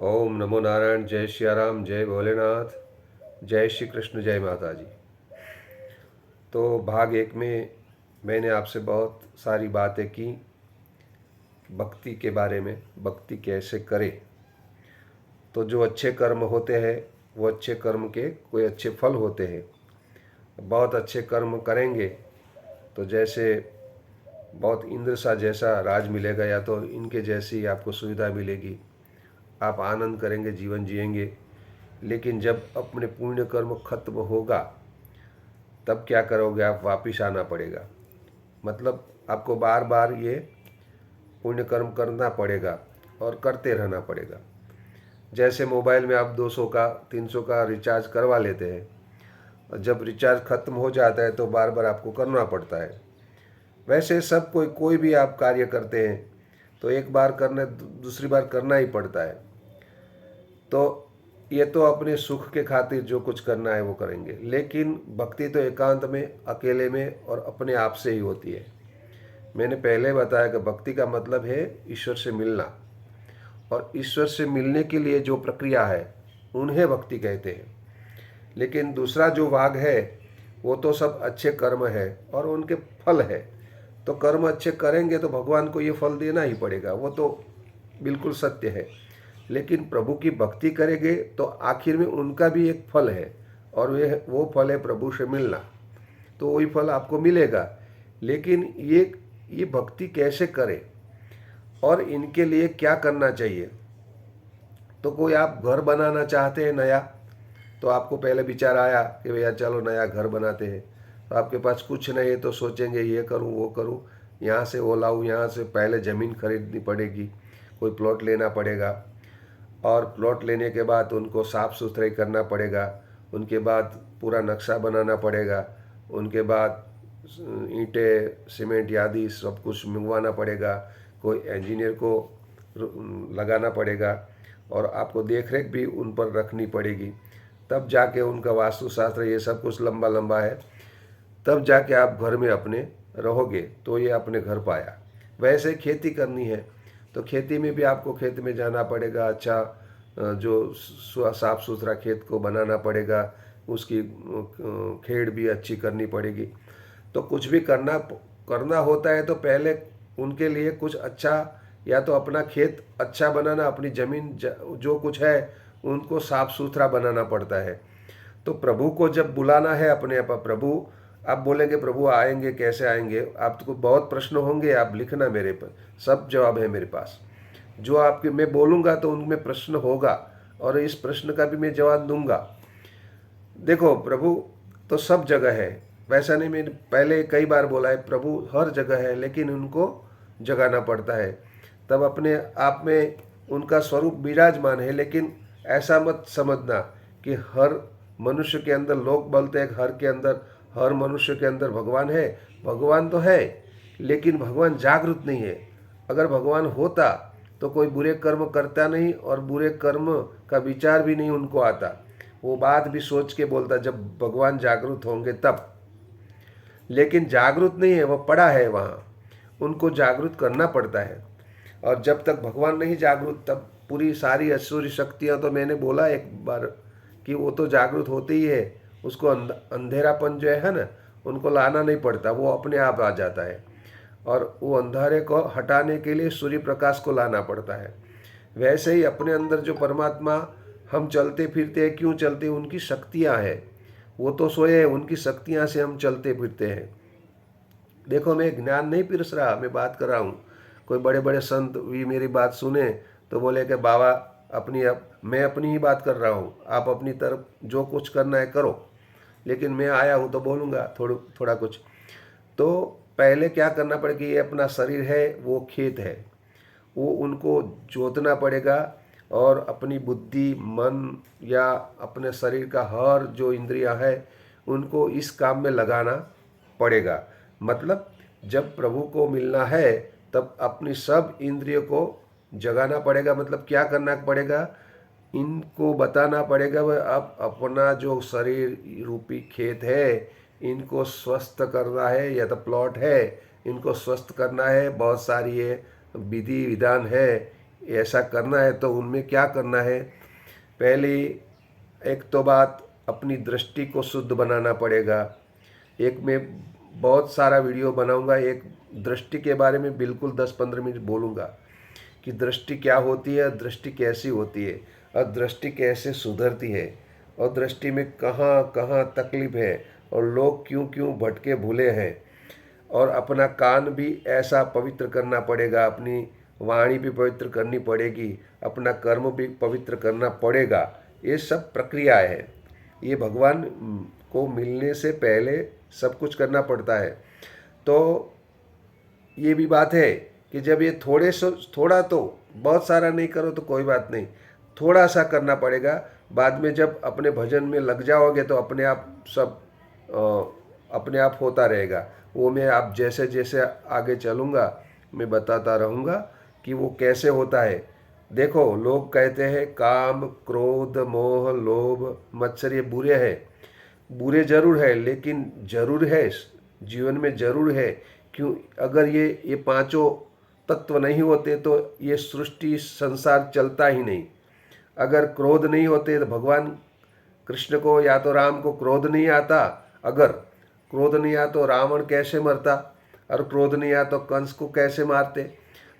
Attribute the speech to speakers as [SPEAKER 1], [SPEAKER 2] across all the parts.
[SPEAKER 1] ओम नमो नारायण। जय सियाराम, जय भोलेनाथ, जय श्री कृष्ण, जय माता जी। तो भाग एक में मैंने आपसे बहुत सारी बातें की भक्ति के बारे में, भक्ति कैसे करें। तो जो अच्छे कर्म होते हैं वो अच्छे कर्म के कोई अच्छे फल होते हैं। बहुत अच्छे कर्म करेंगे तो जैसे बहुत इंद्र सा जैसा राज मिलेगा, या तो इनके जैसी आपको सुविधा मिलेगी, आप आनंद करेंगे, जीवन जिएंगे। लेकिन जब अपने पुण्य कर्म खत्म होगा तब क्या करोगे? आप वापिस आना पड़ेगा। मतलब आपको बार बार ये पुण्य कर्म करना पड़ेगा और करते रहना पड़ेगा। जैसे मोबाइल में आप 200 का 300 का रिचार्ज करवा लेते हैं, और जब रिचार्ज खत्म हो जाता है तो बार बार आपको करना पड़ता है। वैसे सब कोई भी आप कार्य करते हैं तो एक बार करने दूसरी बार करना ही पड़ता है। तो ये तो अपने सुख के खातिर जो कुछ करना है वो करेंगे, लेकिन भक्ति तो एकांत में, अकेले में और अपने आप से ही होती है। मैंने पहले बताया कि भक्ति का मतलब है ईश्वर से मिलना, और ईश्वर से मिलने के लिए जो प्रक्रिया है उन्हें भक्ति कहते हैं। लेकिन दूसरा जो भाग है वो तो सब अच्छे कर्म है और उनके फल है। तो कर्म अच्छे करेंगे तो भगवान को ये फल देना ही पड़ेगा, वो तो बिल्कुल सत्य है। लेकिन प्रभु की भक्ति करेंगे तो आखिर में उनका भी एक फल है, और वो फल है प्रभु से मिलना। तो वही फल आपको मिलेगा। लेकिन ये भक्ति कैसे करें और इनके लिए क्या करना चाहिए? तो कोई आप घर बनाना चाहते हैं नया, तो आपको पहले विचार आया कि भैया चलो नया घर बनाते हैं। तो आपके पास कुछ नहीं है तो सोचेंगे ये करूं वो करूं, यहाँ से वो लाऊं, यहाँ से पहले ज़मीन खरीदनी पड़ेगी, कोई प्लॉट लेना पड़ेगा, और प्लॉट लेने के बाद उनको साफ़ सुथराई करना पड़ेगा, उनके बाद पूरा नक्शा बनाना पड़ेगा, उनके बाद ईंटें सीमेंट आदि सब कुछ मंगवाना पड़ेगा, कोई इंजीनियर को लगाना पड़ेगा, और आपको देख रेख भी उन पर रखनी पड़ेगी। तब जाके उनका वास्तुशास्त्र ये सब कुछ लंबा लंबा है, तब जाके आप घर में अपने रहोगे। तो ये अपने घर पाया। वैसे खेती करनी है तो खेती में भी आपको खेत में जाना पड़ेगा, अच्छा जो साफ़ सुथरा खेत को बनाना पड़ेगा, उसकी खेड़ भी अच्छी करनी पड़ेगी। तो कुछ भी करना करना होता है तो पहले उनके लिए कुछ अच्छा, या तो अपना खेत अच्छा बनाना, अपनी ज़मीन जो कुछ है उनको साफ़ सुथरा बनाना पड़ता है। तो प्रभु को जब बुलाना है अपने आप, प्रभु आप बोलेंगे प्रभु आएंगे, कैसे आएंगे? आपको बहुत प्रश्न होंगे, आप लिखना मेरे पर, सब जवाब है मेरे पास। जो आपके मैं बोलूँगा तो उनमें प्रश्न होगा, और इस प्रश्न का भी मैं जवाब दूंगा। देखो, प्रभु तो सब जगह है, वैसा नहीं, मैंने पहले कई बार बोला है प्रभु हर जगह है, लेकिन उनको जगाना पड़ता है। तब अपने आप में उनका स्वरूप विराजमान है। लेकिन ऐसा मत समझना कि हर मनुष्य के अंदर, लोग बोलते हैं हर के अंदर, हर मनुष्य के अंदर भगवान है। भगवान तो है, लेकिन भगवान जागृत नहीं है। अगर भगवान होता तो कोई बुरे कर्म करता नहीं, और बुरे कर्म का विचार भी नहीं उनको आता। वो बात भी सोच के बोलता जब भगवान जागृत होंगे तब। लेकिन जागृत नहीं है, वो पड़ा है वहाँ, उनको जागृत करना पड़ता है। और जब तक भगवान नहीं जागृत, तब पूरी सारी असुरी शक्तियाँ, तो मैंने बोला एक बार कि वो तो जागृत होते ही है, उसको अंधेरापन जो है ना, उनको लाना नहीं पड़ता, वो अपने आप आ जाता है। और वो अंधारे को हटाने के लिए सूर्य प्रकाश को लाना पड़ता है। वैसे ही अपने अंदर जो परमात्मा, हम चलते फिरते हैं, क्यों चलते? उनकी शक्तियाँ हैं, वो तो सोए हैं, उनकी शक्तियाँ से हम चलते फिरते हैं। देखो, मैं ज्ञान नहीं पिरस रहा, मैं बात कर रहा हूँ। कोई बड़े बड़े संत भी मेरी बात सुने तो बोले कि बाबा मैं अपनी ही बात कर रहा हूँ, आप अपनी तरफ जो कुछ करना है करो, लेकिन मैं आया हूँ तो बोलूँगा थोड़ा कुछ। तो पहले क्या करना पड़ेगा? ये अपना शरीर है, वो खेत है, वो उनको जोतना पड़ेगा, और अपनी बुद्धि, मन या अपने शरीर का हर जो इंद्रियां है उनको इस काम में लगाना पड़ेगा। मतलब जब प्रभु को मिलना है तब अपनी सब इंद्रियों को जगाना पड़ेगा। मतलब क्या करना पड़ेगा? इनको बताना पड़ेगा वह अब अपना जो शरीर रूपी खेत है, इनको स्वस्थ करना है, या तो प्लॉट है, इनको स्वस्थ करना है। बहुत सारी ये विधि विधान है, ऐसा करना है तो उनमें क्या करना है। पहले एक तो बात, अपनी दृष्टि को शुद्ध बनाना पड़ेगा। एक मैं बहुत सारा वीडियो बनाऊंगा, एक दृष्टि के बारे में बिल्कुल 10-15 मिनट बोलूँगा कि दृष्टि क्या होती है, दृष्टि कैसी होती है और दृष्टि कैसे सुधरती है और दृष्टि में कहाँ कहाँ तकलीफ है और लोग क्यों क्यों भटके भूले हैं। और अपना कान भी ऐसा पवित्र करना पड़ेगा, अपनी वाणी भी पवित्र करनी पड़ेगी, अपना कर्म भी पवित्र करना पड़ेगा। ये सब प्रक्रिया है, ये भगवान को मिलने से पहले सब कुछ करना पड़ता है। तो ये भी बात है कि जब ये थोड़ा, तो बहुत सारा नहीं करो तो कोई बात नहीं, थोड़ा सा करना पड़ेगा। बाद में जब अपने भजन में लग जाओगे तो अपने आप सब अपने आप होता रहेगा। वो मैं आप जैसे जैसे आगे चलूँगा मैं बताता रहूँगा कि वो कैसे होता है। देखो, लोग कहते हैं काम, क्रोध, मोह, लोभ, मत्सर ये बुरे हैं। बुरे जरूर है, लेकिन जरूर है, जीवन में जरूर है। क्यों? अगर ये पांचों तत्व नहीं होते तो ये सृष्टि संसार चलता ही नहीं। अगर क्रोध नहीं होते तो भगवान कृष्ण को या तो राम को क्रोध नहीं आता, अगर क्रोध नहीं आता तो रावण कैसे मरता, और क्रोध नहीं आता तो कंस को कैसे मारते।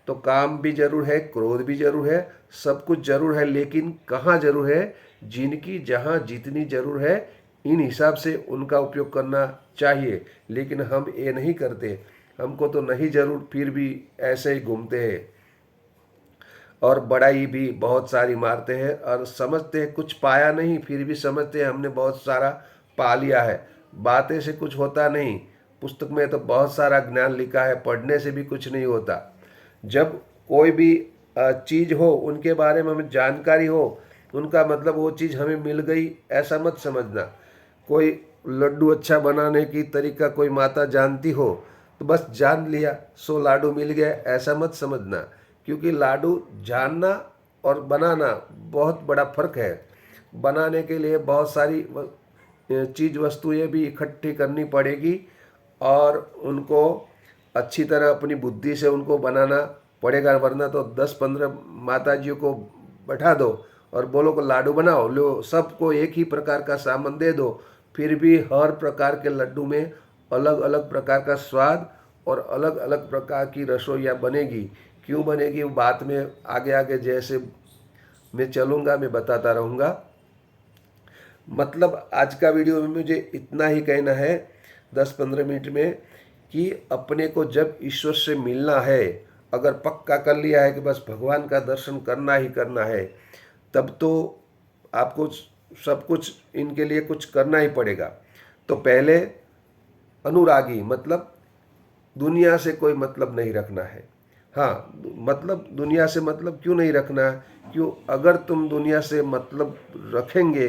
[SPEAKER 1] तो काम भी जरूर है, क्रोध भी जरूर है, सब कुछ जरूर है, लेकिन कहाँ जरूर है, जिनकी जहाँ जितनी जरूर है इन हिसाब से उनका उपयोग करना चाहिए। लेकिन हम ये नहीं करते, हमको तो नहीं जरूर, फिर भी ऐसे ही घूमते हैं और बड़ाई भी बहुत सारी मारते हैं और समझते हैं कुछ पाया नहीं, फिर भी समझते हैं हमने बहुत सारा पा लिया है। बातें से कुछ होता नहीं, पुस्तक में तो बहुत सारा ज्ञान लिखा है, पढ़ने से भी कुछ नहीं होता। जब कोई भी चीज़ हो, उनके बारे में हमें जानकारी हो, उनका मतलब वो चीज़ हमें मिल गई ऐसा मत समझना। कोई लड्डू अच्छा बनाने की तरीका कोई माता जानती हो तो बस जान लिया, 100 लाडू मिल गए ऐसा मत समझना। क्योंकि लाडू जानना और बनाना बहुत बड़ा फर्क है। बनाने के लिए बहुत सारी चीज़ वस्तुएं भी इकट्ठी करनी पड़ेगी और उनको अच्छी तरह अपनी बुद्धि से उनको बनाना पड़ेगा, वरना तो 10-15 माताजियों को बैठा दो और बोलो को लाडू बनाओ, लो सबको एक ही प्रकार का सामान दे दो, फिर भी हर प्रकार के लड्डू में अलग अलग प्रकार का स्वाद और अलग अलग प्रकार की रसोइयाँ बनेगी। क्यों बनेगी वो बात में आगे आगे जैसे मैं चलूँगा मैं बताता रहूँगा। मतलब आज का वीडियो में मुझे इतना ही कहना है 10-15 मिनट में कि अपने को जब ईश्वर से मिलना है, अगर पक्का कर लिया है कि बस भगवान का दर्शन करना ही करना है, तब तो आपको सब कुछ इनके लिए कुछ करना ही पड़ेगा। तो पहले अनुरागी, मतलब दुनिया से कोई मतलब नहीं रखना है। हाँ, मतलब दुनिया से मतलब क्यों नहीं रखना है? क्यों? अगर तुम दुनिया से मतलब रखेंगे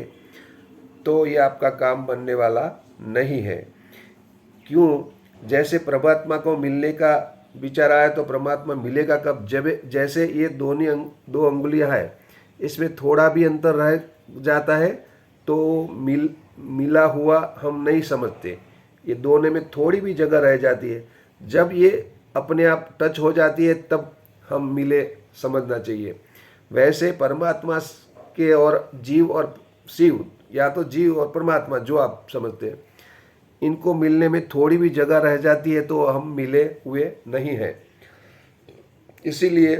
[SPEAKER 1] तो ये आपका काम बनने वाला नहीं है। क्यों? जैसे परमात्मा को मिलने का विचार आया तो परमात्मा मिलेगा कब? जब जैसे ये दो अंगुलियां है, इसमें थोड़ा भी अंतर रह जाता है तो मिला हुआ हम नहीं समझते। ये दोनों में थोड़ी भी जगह रह जाती है, जब ये अपने आप टच हो जाती है तब हम मिले समझना चाहिए। वैसे परमात्मा के और जीव और शिव, या तो जीव और परमात्मा जो आप समझते हैं, इनको मिलने में थोड़ी भी जगह रह जाती है तो हम मिले हुए नहीं हैं। इसीलिए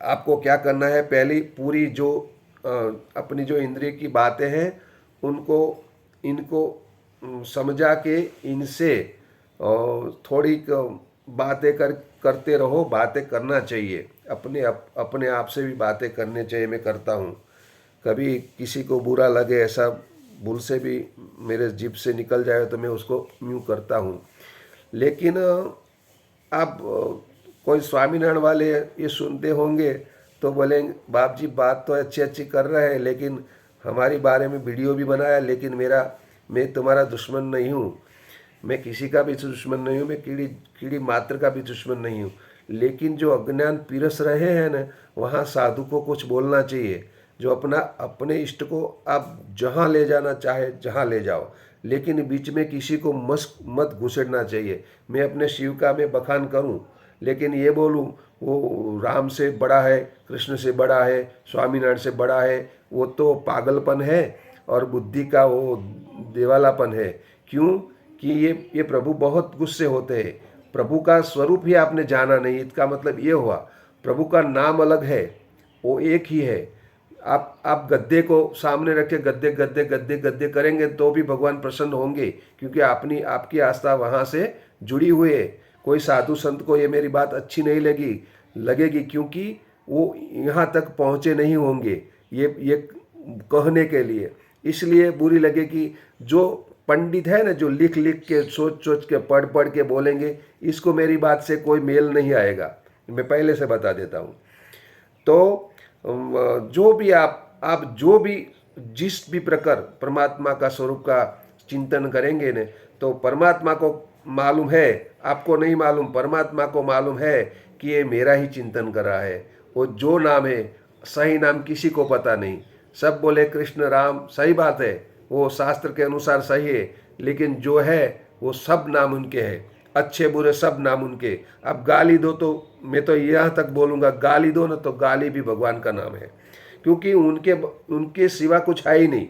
[SPEAKER 1] आपको क्या करना है, पहली पूरी जो अपनी जो इंद्रिय की बातें हैं उनको इनको समझा के इनसे थोड़ी बातें करते रहो। बातें करना चाहिए, अपने आप से भी बातें करने चाहिए। मैं करता हूँ, कभी किसी को बुरा लगे, ऐसा भूल से भी मेरे जीभ से निकल जाए तो मैं उसको यूँ करता हूँ। लेकिन आप कोई स्वामीनारायण वाले ये सुनते होंगे तो बोलेंगे बाप जी बात तो अच्छी अच्छी कर रहे हैं, लेकिन हमारी बारे में वीडियो भी बनाया, लेकिन मैं तुम्हारा दुश्मन नहीं हूँ, मैं किसी का भी दुश्मन नहीं हूँ, मैं कीड़ी मात्र का भी दुश्मन नहीं हूँ। लेकिन जो अज्ञान पिरस रहे हैं ना, वहाँ साधु को कुछ बोलना चाहिए। जो अपने इष्ट को आप जहाँ ले जाना चाहे जहाँ ले जाओ, लेकिन बीच में किसी को मत घुसेड़ना चाहिए। मैं अपने शिव का मैं बखान करूं, लेकिन ये बोलूं वो राम से बड़ा है, कृष्ण से बड़ा है, स्वामीनारायण से बड़ा है, वो तो पागलपन है और बुद्धि का वो देवालापन है। क्यों कि ये प्रभु बहुत गुस्से होते हैं। प्रभु का स्वरूप ही आपने जाना नहीं, इसका मतलब ये हुआ प्रभु का नाम अलग है, वो एक ही है। आप गद्दे को सामने रख के गद्दे गद्दे गद्दे गद्दे करेंगे तो भी भगवान प्रसन्न होंगे, क्योंकि आपकी आस्था वहाँ से जुड़ी हुई है। कोई साधु संत को ये मेरी बात अच्छी नहीं लगेगी, क्योंकि वो यहाँ तक पहुँचे नहीं होंगे ये कहने के लिए, इसलिए बुरी लगेगी। जो पंडित है ना, जो लिख लिख के सोच सोच के पढ़ पढ़ के बोलेंगे, इसको मेरी बात से कोई मेल नहीं आएगा, मैं पहले से बता देता हूँ। तो जो भी आप जो भी जिस भी प्रकार परमात्मा का स्वरूप का चिंतन करेंगे न, तो परमात्मा को मालूम है, आपको नहीं मालूम, परमात्मा को मालूम है कि ये मेरा ही चिंतन कर रहा है। वो जो नाम है, सही नाम किसी को पता नहीं। सब बोले कृष्ण राम, सही बात है, वो शास्त्र के अनुसार सही है, लेकिन जो है वो सब नाम उनके हैं, अच्छे बुरे सब नाम उनके। अब गाली दो तो मैं तो यहाँ तक बोलूँगा, गाली दो ना तो गाली भी भगवान का नाम है, क्योंकि उनके सिवा कुछ है ही नहीं।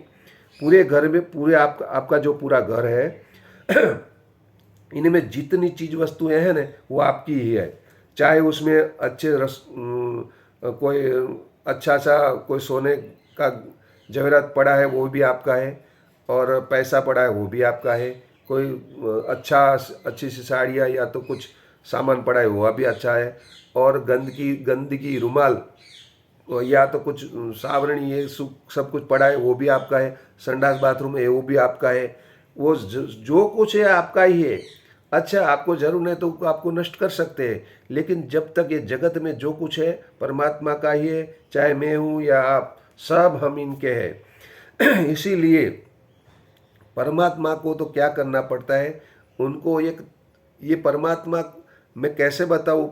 [SPEAKER 1] पूरे घर में पूरे आपका जो पूरा घर है इनमें जितनी चीज वस्तुएं हैं ना, वो आपकी ही है। चाहे उसमें अच्छे कोई अच्छा सा कोई सोने का जवेरात पड़ा है वो भी आपका है, और पैसा पड़ा है वो भी आपका है। कोई अच्छी सी साड़ियाँ या तो कुछ सामान पड़ा है वो भी अच्छा है, और गंदगी रुमाल या तो कुछ सावरणी ये सब कुछ पड़ा है वो भी आपका है। संडास बाथरूम है वो भी आपका है। वो जो कुछ है आपका ही है। अच्छा, आपको जरूर नहीं तो आपको नष्ट कर सकते हैं, लेकिन जब तक ये जगत में जो कुछ है परमात्मा का ही है, चाहे मैं हूँ या आप, सब हम इनके हैं। इसीलिए परमात्मा को तो क्या करना पड़ता है, उनको ये परमात्मा मैं कैसे बताऊँ,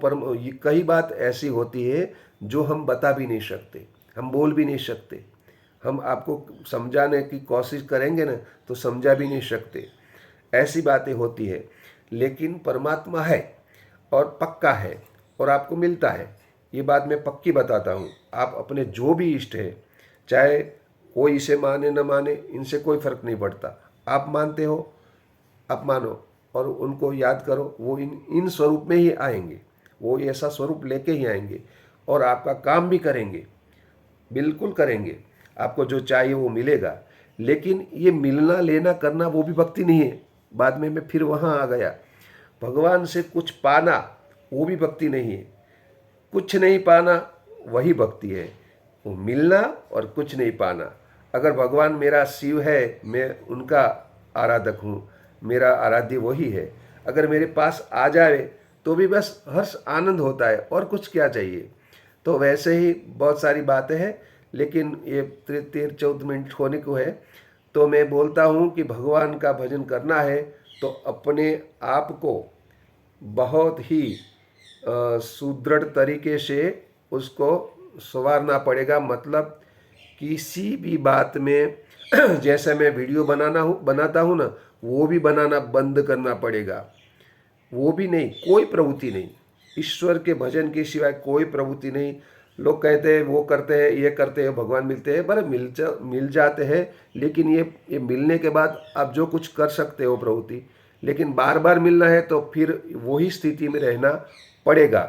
[SPEAKER 1] कई बात ऐसी होती है जो हम बता भी नहीं सकते, हम बोल भी नहीं सकते। हम आपको समझाने की कोशिश करेंगे ना तो समझा भी नहीं सकते, ऐसी बातें होती है। लेकिन परमात्मा है और पक्का है और आपको मिलता है, ये बात मैं पक्की बताता हूँ। आप अपने जो भी इष्ट है, चाहे कोई इसे माने न माने, इनसे कोई फर्क नहीं पड़ता। आप मानते हो, आप मानो और उनको याद करो, वो इन स्वरूप में ही आएंगे, वो ऐसा स्वरूप लेके ही आएंगे और आपका काम भी करेंगे, बिल्कुल करेंगे। आपको जो चाहिए वो मिलेगा। लेकिन ये मिलना लेना करना वो भी भक्ति नहीं है। बाद में मैं फिर वहाँ आ गया, भगवान से कुछ पाना वो भी भक्ति नहीं है। कुछ नहीं पाना वही भक्ति है, वो मिलना और कुछ नहीं पाना। अगर भगवान मेरा शिव है, मैं उनका आराधक हूँ, मेरा आराध्य वही है, अगर मेरे पास आ जाए तो भी बस हर्ष आनंद होता है, और कुछ क्या चाहिए। तो वैसे ही बहुत सारी बातें हैं, लेकिन ये 13-14 मिनट होने को है, तो मैं बोलता हूँ कि भगवान का भजन करना है तो अपने आप को बहुत ही सुदृढ़ तरीके से उसको संवारना पड़ेगा। मतलब किसी भी बात में जैसे मैं वीडियो बनाता हूँ ना, वो भी बनाना बंद करना पड़ेगा। वो भी नहीं, कोई प्रवृत्ति नहीं, ईश्वर के भजन के सिवाय कोई प्रवृत्ति नहीं। लोग कहते हैं वो करते हैं ये करते हैं भगवान मिलते हैं, बड़े मिल जाते हैं, लेकिन ये मिलने के बाद आप जो कुछ कर सकते हो प्रवृत्ति, लेकिन बार बार मिलना है तो फिर वही स्थिति में रहना पड़ेगा।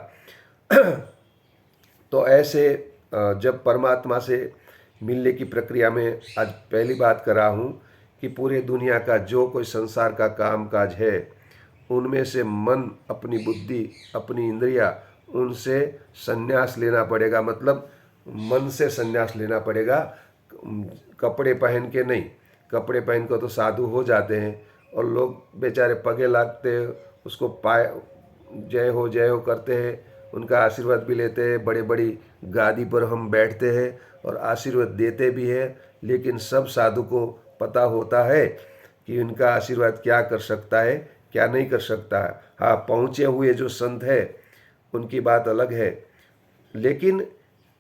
[SPEAKER 1] तो ऐसे जब परमात्मा से मिलने की प्रक्रिया में आज पहली बात कर रहा हूँ कि पूरे दुनिया का जो कोई संसार का काम काज है, उनमें से मन, अपनी बुद्धि, अपनी इंद्रिया, उनसे संन्यास लेना पड़ेगा। मतलब मन से संन्यास लेना पड़ेगा, कपड़े पहन के नहीं। कपड़े पहन कर तो साधु हो जाते हैं और लोग बेचारे पगे लागते, उसको पाए जय हो करते हैं, उनका आशीर्वाद भी लेते हैं। बड़े बड़ी गादी पर हम बैठते हैं और आशीर्वाद देते भी हैं, लेकिन सब साधु को पता होता है कि उनका आशीर्वाद क्या कर सकता है, क्या नहीं कर सकता है। हाँ, पहुँचे हुए जो संत है उनकी बात अलग है, लेकिन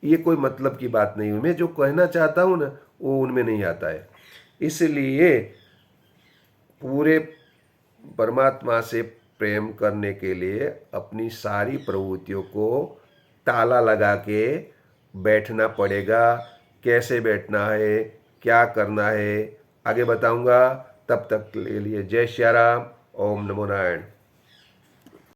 [SPEAKER 1] ये कोई मतलब की बात नहीं है। मैं जो कहना चाहता हूँ ना, वो उनमें नहीं आता है। इसलिए पूरे परमात्मा से प्रेम करने के लिए अपनी सारी प्रवृत्तियों को ताला लगा के बैठना पड़ेगा। कैसे बैठना है, क्या करना है, आगे बताऊंगा। तब तक के लिए जय श्री राम। ओम नमो नारायण।